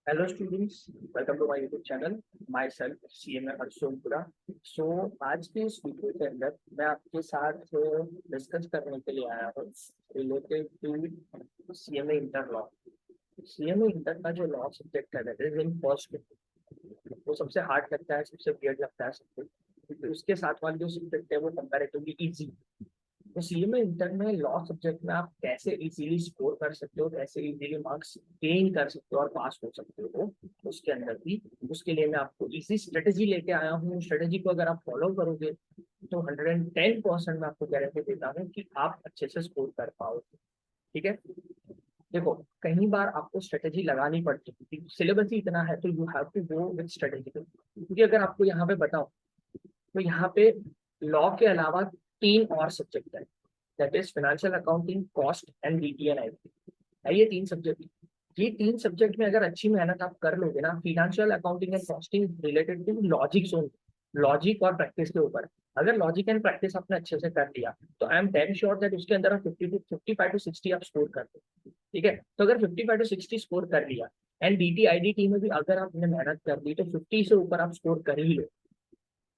Hello students, welcome to my YouTube channel. Myself CMA Harshompura. So आज के इस video के अंदर मैं आपके साथ डिस्कस करने के लिए आया हूँ related to CMA inter law. CMA inter का जो लॉ सब्जेक्ट है दैट इज इन फर्स्ट, वो सबसे हार्ड लगता है, सबसे वियर्ड लगता है सबको, क्योंकि उसके साथ वाले जो सब्जेक्ट है वो कंपैरेटिवली इजी। तो CMA इंटर में लॉ सब्जेक्ट में आप कैसे इजीली स्कोर कर सकते हो, कैसे इजीली मार्क्स गेन कर सकते हो और पास हो सकते हो उसके अंदर भी, उसके लिए मैं आपको इजी स्ट्रेटेजी लेके आया हूँ। स्ट्रेटेजी को अगर आप फॉलो करोगे तो 110% मैं आपको गारंटी देता हूँ कि आप अच्छे से स्कोर कर पाओगे। ठीक है, देखो, कई बार आपको स्ट्रेटेजी लगानी पड़ती है क्योंकि सिलेबस ही इतना है, तो you have to go with strategy. क्योंकि अगर आपको यहाँ पे बताओ तो यहाँ पे लॉ के अलावा 3 और सब्जेक्ट है, that is financial accounting, cost and DT&IT है। ये 3 सब्जेक्ट, ये 3 सब्जेक्ट में अगर अच्छी मेहनत आप कर लोगे ना, financial accounting and costing related to logics, logic और प्रैक्टिस के ऊपर। अगर लॉजिक एंड प्रैक्टिस आपने अच्छे से कर लिया तो I am damn sure that उसके अंदर आप 55 to 60 आप स्कोर कर दो। ठीक है, तो अगर 55 to 60 स्कोर कर लिया एंड DT/IDT में भी अगर आपने मेहनत कर ली तो 50 से ऊपर आप स्कोर कर ही लो,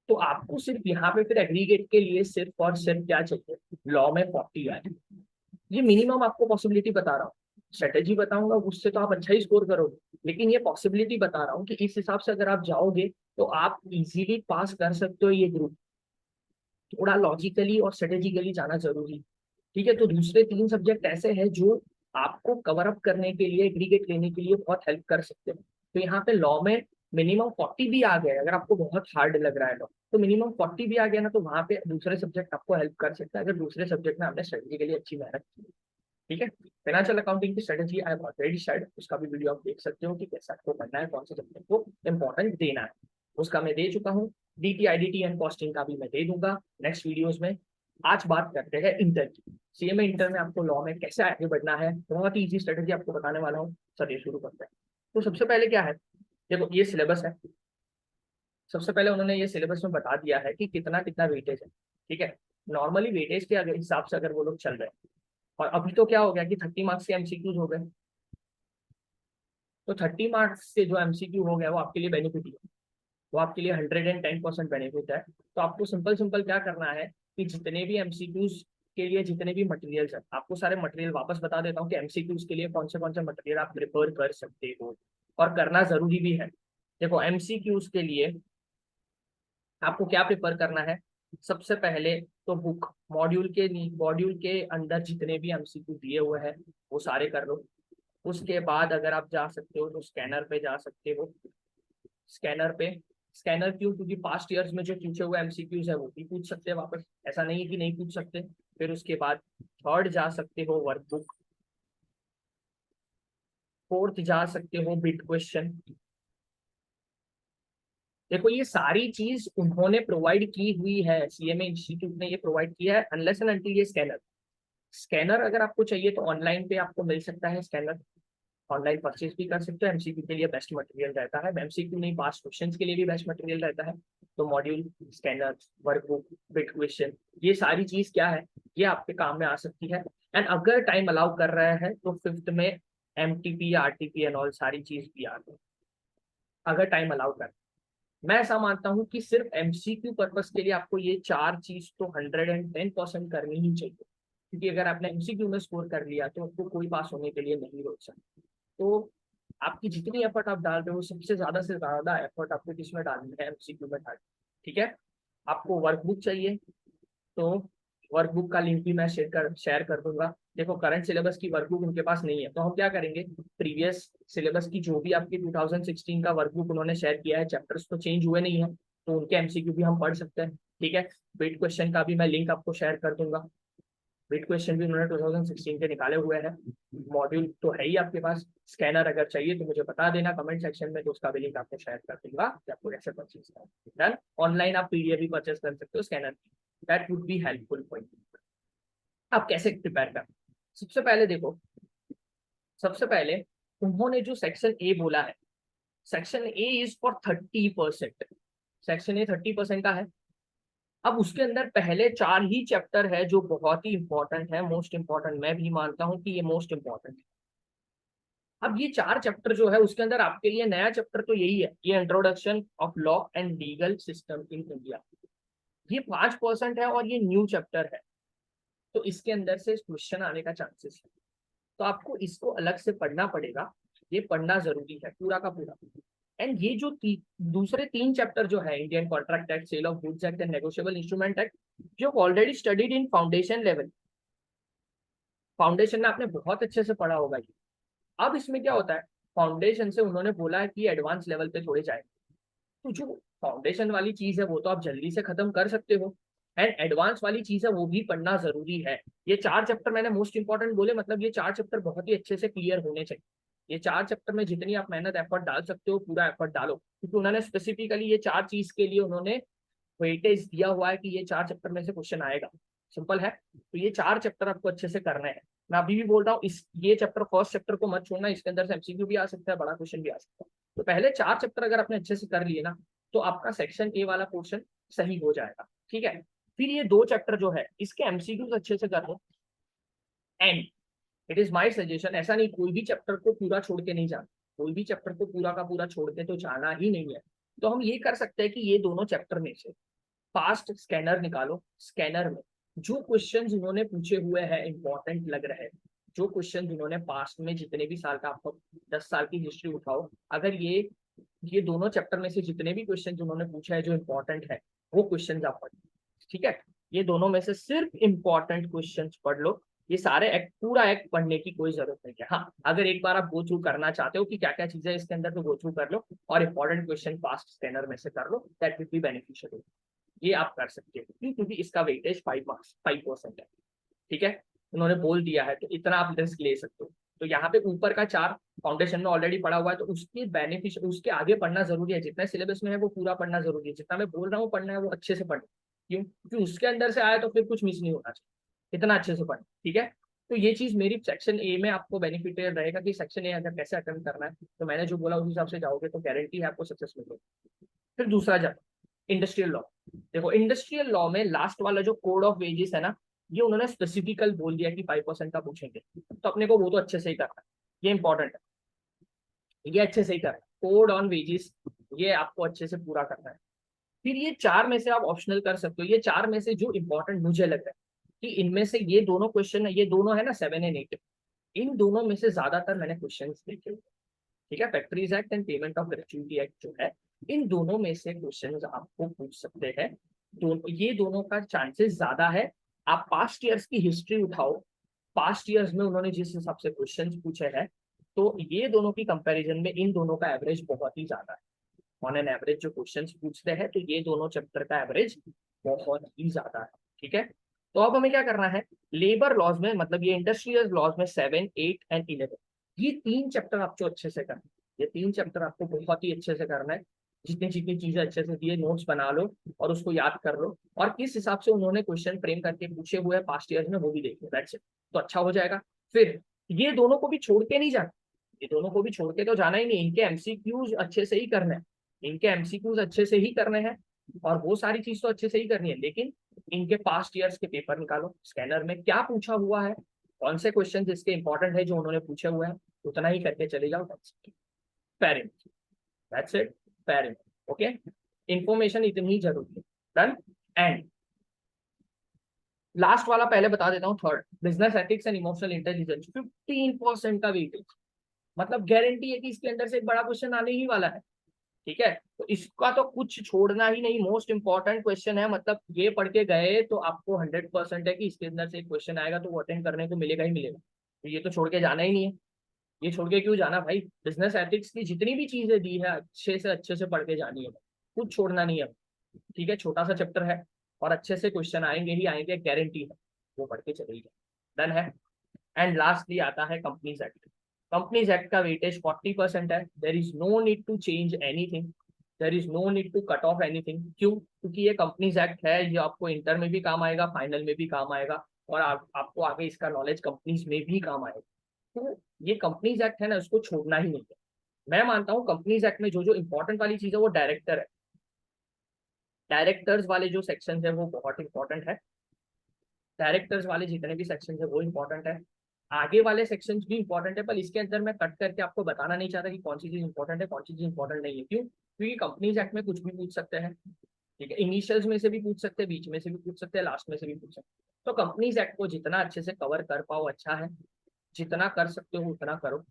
तो आपको सिर्फ यहाँ पे फिर एग्रीगेट के लिए सिर्फ और सिर्फ क्या चाहिए, लॉ में 40 आए। ये मिनिमम आपको पॉसिबिलिटी बता रहा हूँ, स्ट्रेटेजी बताऊंगा उससे तो आप अच्छा ही स्कोर करोगे, लेकिन ये पॉसिबिलिटी बता रहा हूँ कि इस हिसाब से अगर आप जाओगे तो आप इजीली पास कर सकते हो ये ग्रुप। थोड़ा लॉजिकली और स्ट्रेटेजिकली जाना जरूरी है। ठीक है, तो दूसरे 3 सब्जेक्ट ऐसे हैं जो आपको कवर अप करने के लिए, एग्रीगेट लेने के लिए बहुत हेल्प कर सकते हैं। तो यहाँ पे लॉ में मिनिमम 40 भी आ गए, अगर आपको बहुत हार्ड लग रहा है लॉ तो मिनिमम 40 भी आ गया ना, तो वहां पे दूसरे सब्जेक्ट आपको हेल्प कर सकता है अगर दूसरे सब्जेक्ट में आपने स्ट्रेटेजिकली अच्छी मेहनत की। ठीक है, फाइनेंशियल अकाउंटिंग की strategy I have already shared, उसका भी वीडियो आप देख सकते हो कि कैसे आपको करना है, कौन से सब्जेक्ट को इंपॉर्टेंट देना है, उसका मैं दे चुका हूँ। DT/IDT एंड कॉस्टिंग का भी मैं दे दूंगा नेक्स्ट वीडियोस में। आज बात करते हैं इंटर की। CMA इंटर में आपको लॉ में कैसे आगे बढ़ना है, बहुत ही इजी स्ट्रेटेजी आपको बताने वाला हूँ। चलिए शुरू करते हैं। तो सबसे पहले क्या है, देखो ये सिलेबस है। सबसे पहले उन्होंने ये सिलेबस में बता दिया है कि कितना कितना वेटेज है। ठीक है, नॉर्मली वेटेज के अगर हिसाब से अगर वो लोग चल रहे हैं, और अभी तो क्या हो गया कि 30 मार्क्स के MCQs हो गए, तो 30 मार्क्स के जो MCQ हो गया वो आपके लिए बेनिफिट ही है, वो आपके लिए 110% बेनिफिट है। तो आपको सिंपल सिंपल क्या करना है कि जितने भी MCQs के लिए जितने भी मटेरियल्स है, आपको सारे मटेरियल वापस बता देता हूँ कि MCQs के लिए कौन से मटेरियल आप प्रिपेयर कर सकते हो और करना जरूरी भी है। देखो MCQs के लिए आपको क्या प्रिपेयर करना है, सबसे पहले तो बुक, मॉड्यूल के अंदर जितने भी MCQ दिए हुए हैं वो सारे कर लो। उसके बाद अगर आप जा सकते हो तो स्कैनर पे जा सकते हो। स्कैनर पे, स्कैनर क्यों, क्योंकि पास्ट ईयर्स में जो पूछे हुए MCQs है वो भी पूछ सकते हैं वापस, ऐसा नहीं है कि नहीं पूछ सकते। फिर उसके बाद थर्ड जा सकते हो वर्कबुक, फोर्थ जा सकते हो बिट क्वेश्चन। देखो ये सारी चीज उन्होंने प्रोवाइड की हुई है, CMA इंस्टीट्यूट ने ये प्रोवाइड किया है, अनलेस एंड अनटिल ये स्कैनर, स्कैनर अगर आपको चाहिए तो ऑनलाइन पे आपको मिल सकता है स्कैनर, ऑनलाइन परचेज भी कर सकते हो। MCQ के लिए बेस्ट मटेरियल रहता है, MCQ नहीं पास क्वेश्चंस के लिए भी बेस्ट मटेरियल रहता है। तो module, scanner, workbook, bit question, ये सारी चीज क्या है, ये आपके काम में आ सकती है। एंड अगर टाइम अलाउ कर रहा है तो फिफ्थ में MTP, RTP एंड ऑल सारी चीज भी आ गई, अगर टाइम अलाउ कर। मैं ऐसा मानता हूँ कि सिर्फ MCQ पर्पस के लिए आपको ये 4 चीज तो 110% करनी ही चाहिए, क्योंकि अगर आपने MCQ में स्कोर कर लिया तो आपको कोई पास होने के लिए नहीं रोक सकता। तो आपकी जितनी एफर्ट आप डाल रहे हो सबसे ज्यादा से ज्यादा एफर्ट आपको किसमें डालनी है, MCQ में डालनी। ठीक है, आपको वर्कबुक चाहिए तो वर्कबुक का लिंक भी मैं शेयर कर दूंगा। देखो करंट सिलेबस की वर्कबुक उनके पास नहीं है, तो हम क्या करेंगे, प्रीवियस सिलेबस की जो भी आपकी 2016 का वर्कबुक उन्होंने शेयर किया है, चैप्टर्स तो चेंज हुए नहीं है, तो उनके MCQ भी हम पढ़ सकते हैं। ठीक है, वेट क्वेश्चन का भी मैं लिंक आपको शेयर कर दूंगा, वेट क्वेश्चन भी उन्होंने 2016 के निकाले हुए हैं। मॉड्यूल तो है ही आपके पास, स्कैनर अगर चाहिए तो मुझे बता देना कमेंट सेक्शन में, तो उसका भी लिंक आपको शेयर कर दूंगा कि आपको कैसे परचेज करना है। ऑनलाइन आप PDF भी परचेज कर सकते हो scanner, that would be helpful for you. आप कैसे प्रिपेयर कर, सबसे पहले देखो, सबसे पहले उन्होंने जो सेक्शन ए बोला है, section A is for 30%, section A 30% का है। अब उसके अंदर पहले 4 ही चैप्टर है जो बहुत ही इंपॉर्टेंट है, मोस्ट इंपॉर्टेंट, मैं भी मानता हूं कि ये मोस्ट इंपॉर्टेंट है। अब ये 4 चैप्टर जो है उसके अंदर आपके लिए नया चैप्टर तो यही है, ये introduction of law and legal system in India, ये 5% है और ये न्यू चैप्टर है। तो इसके अंदर से क्वेश्चन आने का चांसेस है, तो आपको इसको अलग से पढ़ना पड़ेगा, ये पढ़ना जरूरी है पूरा का पूरा। एंड ये जो दूसरे 3 चैप्टर जो है, Indian contract act, sale of goods act and negotiable instrument act, जो already studied in foundation level, foundation में आपने बहुत अच्छे से पढ़ा होगा ये। अब इसमें क्या होता है, फाउंडेशन से उन्होंने बोला है कि एडवांस लेवल पे थोड़े जाए, तो जो फाउंडेशन वाली चीज है वो तो आप जल्दी से खत्म कर सकते हो, एंड एडवांस वाली चीज है वो भी पढ़ना जरूरी है। ये 4 चैप्टर मैंने मोस्ट इंपॉर्टेंट बोले, मतलब ये 4 चैप्टर बहुत ही अच्छे से क्लियर होने चाहिए। ये 4 चैप्टर में जितनी आप मेहनत एफर्ट डाल सकते हो पूरा एफर्ट डालो, क्योंकि उन्होंने स्पेसिफिकली ये 4 चीज के लिए उन्होंने वेटेज दिया हुआ है कि ये 4 चैप्टर में से क्वेश्चन आएगा। सिंपल है, तो ये 4 चैप्टर आपको अच्छे से करना है। मैं अभी भी बोल रहा हूँ, इस ये चैप्टर फर्स्ट चैप्टर को मत छोड़ना, इसके अंदर से एमसीक्यू भी आ सकता है, बड़ा क्वेश्चन भी आ सकता है। तो पहले 4 चैप्टर अगर आपने अच्छे से कर लिए ना, तो आपका सेक्शन ए वाला पोर्शन सही हो जाएगा, ठीक है। फिर ये 2 चैप्टर जो है इसके एमसीक्यूज अच्छे से कर लो, and it is my suggestion, ऐसा नहीं कोई भी चैप्टर को पूरा छोड़ के नहीं जाना, कोई भी चैप्टर को पूरा का पूरा छोड़ के तो जाना ही नहीं है। तो हम ये कर सकते हैं कि ये दोनों चैप्टर में से फास्ट स्कैनर निकालो, स्कैनर में जो क्वेश्चन उन्होंने पूछे हुए हैं इंपॉर्टेंट लग रहे हैं, जो क्वेश्चन उन्होंने पास्ट में जितने भी साल का, आपको 10 साल की हिस्ट्री उठाओ, अगर ये दोनों चैप्टर में से जितने भी क्वेश्चन उन्होंने पूछा है जो इंपॉर्टेंट है, वो क्वेश्चन आप पढ़ो, ठीक है। ये दोनों में से सिर्फ इंपॉर्टेंट क्वेश्चन पढ़ लो, ये सारे एक्ट पूरा एक्ट पढ़ने की कोई जरूरत नहीं है। हाँ, अगर एक बार आप गो थ्रू करना चाहते हो कि क्या क्या चीजें इसके अंदर, तो गो थ्रू कर लो और इंपॉर्टेंट क्वेश्चन फास्ट स्कैनर में से कर लो, दैट विल बी बेनिफिशियल। ये आप कर सकते हो, क्योंकि इसका वेटेज 5% है, ठीक है। उन्होंने बोल दिया है तो इतना आप रिस्क ले सकते हो। तो यहाँ पे ऊपर का 4 फाउंडेशन में ऑलरेडी पढ़ा हुआ है, तो उसके बेनिफिशियल उसके आगे पढ़ना जरूरी है, जितना सिलेबस में है वो पूरा पढ़ना जरूरी है, जितना मैं बोल रहा हूँ पढ़ना है वो अच्छे से पढ़ना। क्यों? क्योंकि उसके अंदर से आया तो फिर कुछ मिस नहीं होना चाहिए, इतना अच्छे से पढ़ना, ठीक है। तो ये चीज मेरी सेक्शन ए में आपको बेनिफिट रहेगा कि सेक्शन ए अगर कैसे अटेम्प्ट करना है, तो मैंने जो बोला उस हिसाब से जाओगे तो गारंटी है आपको सक्सेस मिलेगी। फिर दूसरा जब इंडस्ट्रियल लॉ, देखो इंडस्ट्रियल लॉ में लास्ट वाला जो कोड ऑफ वेजेस है ना, ये उन्होंने स्पेसिफिकल बोल दिया कि 5% का पूछेंगे, तो अपने को वो तो अच्छे से ही करना है, ये इंपॉर्टेंट है, ये अच्छे से ही करना है, कोड ऑन वेजेस ये आपको अच्छे से पूरा करना है। फिर ये 4 में से आप ऑप्शनल कर सकते हो, ये 4 में से जो इंपॉर्टेंट मुझे लग रहा है कि इनमें से ये दोनों क्वेश्चन है, ये दोनों है ना 7 एंड 8, इन दोनों में से ज्यादातर मैंने क्वेश्चन देखे, ठीक है। Factories act and payment of gratuity act जो है, इन दोनों में से क्वेश्चन आपको पूछ सकते हैं, ये दोनों का चांसेस ज्यादा है। आप पास्ट ईयर्स की हिस्ट्री उठाओ, पास्ट ईयर्स में उन्होंने जिस हिसाब से क्वेश्चन पूछे हैं, तो ये दोनों की कंपैरिजन में इन दोनों का एवरेज बहुत ही ज्यादा है। ऑन एन एवरेज जो क्वेश्चन पूछते हैं, तो ये दोनों चैप्टर का एवरेज बहुत ही ज्यादा है, ठीक है। तो अब हमें क्या करना है, लेबर लॉज में, मतलब ये इंडस्ट्रियल लॉज में 7, 8 एंड 11, ये 3 चैप्टर आपको अच्छे से करना है, ये 3 चैप्टर आपको बहुत ही अच्छे से करना है। जितनी जितनी चीजें अच्छे से दिए नोट्स बना लो और उसको याद कर लो, और किस हिसाब से उन्होंने क्वेश्चन फ्रेम करके पूछे हुए हैं पास्ट ईयर में वो भी देख लो, दैट्स इट, तो अच्छा हो जाएगा। फिर ये दोनों को भी छोड़ के नहीं जाना, ये दोनों को भी छोड़ के तो जाना ही नहीं, इनके एमसीक्यूज अच्छे से ही करने हैं, इनके एमसीक्यूज अच्छे से ही करने हैं, और वो सारी चीज तो अच्छे से ही करनी है, लेकिन इनके पास्ट ईयर्स के पेपर निकालो, स्कैनर में क्या पूछा हुआ है, कौन से क्वेश्चन इसके इंपॉर्टेंट है जो उन्होंने पूछे हुए हैं, उतना ही करके चले जाओ, pairing, that's it, pairing, okay. Information इतनी ही जरूरी है, डन। एंड लास्ट वाला पहले बता देता हूँ, third, business ethics and emotional intelligence, 15% का वेटेज, मतलब गारंटी है कि इसके अंदर से एक बड़ा क्वेश्चन आने ही वाला है, ठीक है। तो इसका तो कुछ छोड़ना ही नहीं, मोस्ट इंपॉर्टेंट क्वेश्चन है, मतलब ये पढ़ के गए तो आपको 100% है कि इसके अंदर से एक क्वेश्चन आएगा तो वो अटेंड करने को मिलेगा ही मिलेगा, तो ये तो छोड़ के जाना ही नहीं है। ये छोड़ के क्यों जाना भाई, बिजनेस एथिक्स की जितनी भी चीजें दी है अच्छे से पढ़ के जानी है, कुछ छोड़ना नहीं है, ठीक है। छोटा सा चैप्टर है और अच्छे से क्वेश्चन आएंगे ही आएंगे, गारंटी है, वो पढ़ के चलेगा, डन है। एंड लास्टली आता है कंपनीज एक्ट, कंपनीज एक्ट का वेटेज 40% है, there is no need to change anything, there is no need to cut off anything, क्यों? क्योंकि ये कंपनीज एक्ट है, ये आपको इंटर में भी काम आएगा, फाइनल में भी काम आएगा, और आपको आगे इसका नॉलेज कंपनीज में भी काम आएगा। तो ये कंपनीज एक्ट है ना, उसको छोड़ना ही नहीं है। मैं मानता हूँ कंपनीज एक्ट में जो जो इंपॉर्टेंट वाली चीज है वो डायरेक्टर है, डायरेक्टर्स वाले जो सेक्शन है वो बहुत इंपॉर्टेंट है, डायरेक्टर्स वाले जितने भी सेक्शन है वो इंपॉर्टेंट है। आगे वाले सेक्शंस भी इंपॉर्टेंट है, पर इसके अंदर मैं कट करके आपको बताना नहीं चाहता कि कौन सी चीज इंपॉर्टेंट है, कौन सी चीज इंपॉर्टेंट नहीं है। क्यों? क्योंकि कंपनीज एक्ट में कुछ भी पूछ सकते हैं, ठीक है। इनिशियल्स में से भी पूछ सकते हैं, बीच में से भी पूछ सकते हैं, लास्ट में से भी पूछ सकते हैं। तो कंपनीज एक्ट को जितना अच्छे से कवर कर पाओ अच्छा है, जितना कर सकते हो उतना करो।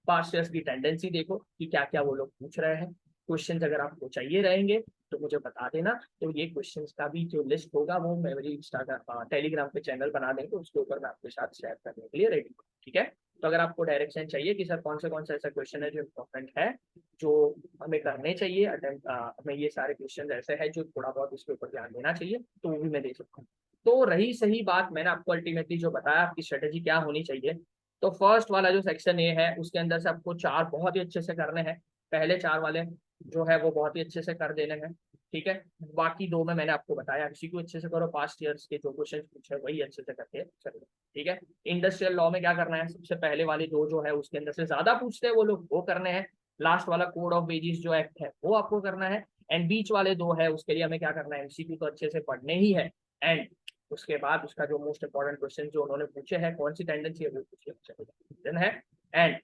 पास्ट ईयर्स की टेंडेंसी देखो कि क्या क्या वो लोग पूछ रहे हैं। क्वेश्चन अगर आपको चाहिए रहेंगे तो मुझे बता देना, तो ये क्वेश्चंस का भी जो लिस्ट होगा वो मैं मेरी इंस्टाग्राम टेलीग्राम पे चैनल बना देंगे, उसके ऊपर मैं आपके साथ शेयर करने के लिए रेडी हूँ, ठीक है। तो अगर आपको डायरेक्शन चाहिए कि सर कौन से ऐसा क्वेश्चन है जो इम्पोर्टेंट है, जो हमें करने चाहिए अटेम्प्ट, हमें ये सारे क्वेश्चन ऐसे हैं जो थोड़ा बहुत इसके ऊपर ध्यान देना चाहिए, तो वो भी मैं दे सकता हूँ। तो रही सही बात, मैंने आपको अल्टीमेटली जो बताया आपकी स्ट्रेटेजी क्या होनी चाहिए, तो फर्स्ट वाला जो सेक्शन ए है उसके अंदर से आपको 4 बहुत ही अच्छे से करने हैं। पहले 4 वाले जो है वो बहुत ही अच्छे से कर देने हैं, ठीक है। बाकी 2 में मैंने आपको बताया इसी को अच्छे से करो, पास्ट ईयर्स के जो क्वेश्चन पूछे वही अच्छे से करके चलो, ठीक है। इंडस्ट्रियल लॉ में क्या करना है, सबसे पहले वाले 2 जो है उसके अंदर से ज्यादा पूछते हैं वो लोग, वो करने हैं। लास्ट वाला कोड ऑफ वेजेस जो एक्ट है वो आपको करना है। एंड बीच वाले 2 है उसके लिए हमें क्या करना है, एमसीक्यू तो अच्छे से पढ़ने ही है। एंड उसके बाद उसका जो मोस्ट इंपॉर्टेंट क्वेश्चन जो उन्होंने पूछे हैं, कौन सी टेंडेंसी है वो पूछे है। एंड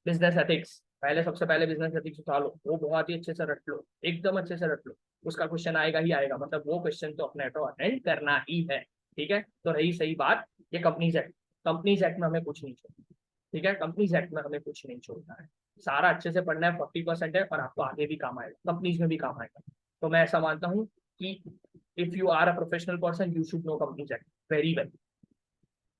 बिजनेस एथिक्स, पहले सबसे पहले बिजनेस एथिक्स उठा लो, वो बहुत ही अच्छे से रट लो, एकदम अच्छे से रट लो। उसका क्वेश्चन आएगा ही आएगा, मतलब वो क्वेश्चन तो अपने ऑटो अटेंड करना ही है, ठीक है। तो रही सही बात ये कंपनीज एक्ट में हमें कुछ नहीं छोड़ना, ठीक है। कंपनीज एक्ट में हमें कुछ नहीं छोड़ना है, सारा अच्छे से पढ़ना है। 40% है और आपको आगे भी काम आएगा, कंपनीज में भी काम आएगा। तो मैं ऐसा मानता हूँ कि if you are a professional person you should know companies act very well.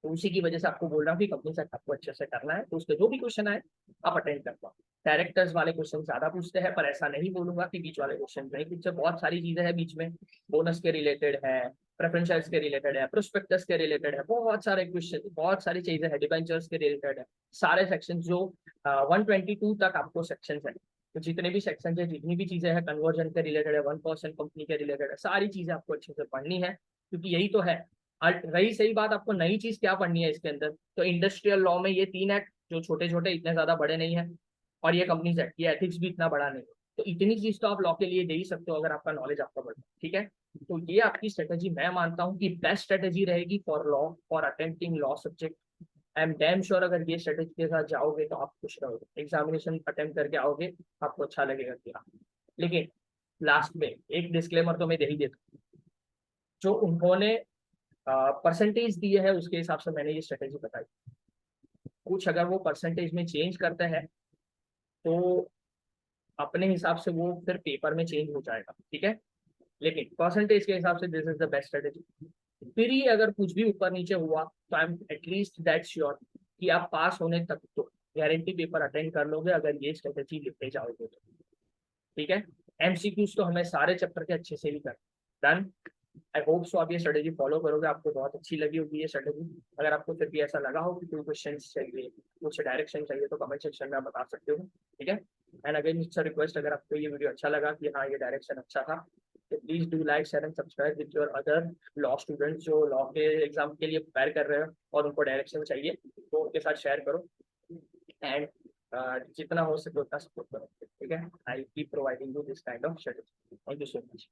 तो उसी की वजह से आपको बोल रहा हूँ कि कंपनी से आपको अच्छे से करना है, तो उसके जो भी क्वेश्चन आए आप अटेंड कर पाओ। डायरेक्टर्स वाले क्वेश्चन ज्यादा पूछते हैं, पर ऐसा नहीं बोलूंगा कि बीच वाले क्वेश्चन नहीं पूछते, बहुत सारी चीजें हैं बीच में, बोनस के रिलेटेड है, प्रेफरेंशियल्स के रिलेटेड है, प्रोस्पेक्टस के रिलेटेड है, बहुत सारे क्वेश्चन, बहुत सारी चीजें हैं, डिबेंचर्स के रिलेटेड है। सारे सेक्शन जो 122 तक आपको सेक्शन है, तो जितने भी सेक्शन है, जितनी भी चीजें हैं, कन्वर्जन के रिलेटेड है, 1% कंपनी के रिलेटेड है, सारी चीजें आपको अच्छे से पढ़नी है, क्योंकि यही तो है। रही सही बात आपको नई चीज क्या पढ़नी है इसके अंदर, तो इंडस्ट्रियल लॉ में ये 3 एक्ट जो छोटे छोटे इतने ज्यादा बड़े नहीं है, और ये कंपनीज एक्ट, ये एथिक्स भी इतना बड़ा नहीं है, तो इतनी चीज तो आप लॉ के लिए दे ही सकते हो अगर आपका नॉलेज आपका बढ़ता है, ठीक है। तो ये आपकी स्ट्रेटेजी मैं मानता हूँ कि बेस्ट स्ट्रेटेजी रहेगी for law, for attempting law subject. I am damn sure अगर ये स्ट्रेटेजी के साथ जाओगे तो आप खुश रहोगे, एग्जामिनेशन अटेम्प्ट करके आओगे, आपको अच्छा लगेगा कि हाँ। लेकिन लास्ट में एक डिस्क्लेमर तो मैं दे ही देता हूँ, जो उन्होंने परसेंटेज दिए है उसके हिसाब से मैंने ये स्ट्रेटेजी बताई, कुछ अगर वो परसेंटेज में चेंज करते हैं तो अपने हिसाब से वो फिर पेपर में चेंज हो जाएगा, ठीक है। लेकिन परसेंटेज के हिसाब से this is the best strategy. फिर ही अगर कुछ भी ऊपर नीचे हुआ तो I am at least that sure कि आप पास होने तक तो गारंटी पेपर अटेंड कर लोगे अगर ये स्ट्रेटेजी लिखते जाओगे तो, ठीक है। एमसीक्यूज तो हमें सारे चैप्टर के अच्छे से ही कर डन। आई होप सो आप ये स्ट्रेटेजी फॉलो करोगे, आपको बहुत अच्छी लगी होगी ये स्ट्रेटेजी। अगर आपको फिर भी ऐसा लगा हो कि कोई क्वेश्चन चाहिए, कुछ डायरेक्शन चाहिए, तो कमेंट सेक्शन में आप बता सकते हो, ठीक है। And again it's a request, अगर आपको ये वीडियो अच्छा लगा कि हाँ ये डायरेक्शन अच्छा था, तो please do like share and subscribe with your other law students जो लॉ के एग्जाम के लिए प्रिपेयर कर रहे हो और उनको डायरेक्शन चाहिए, तो उनके साथ शेयर करो। एंड जितना हो सके उतना सपोर्ट करो, ठीक है। I keep providing you this kind of strategy. Thank you so much.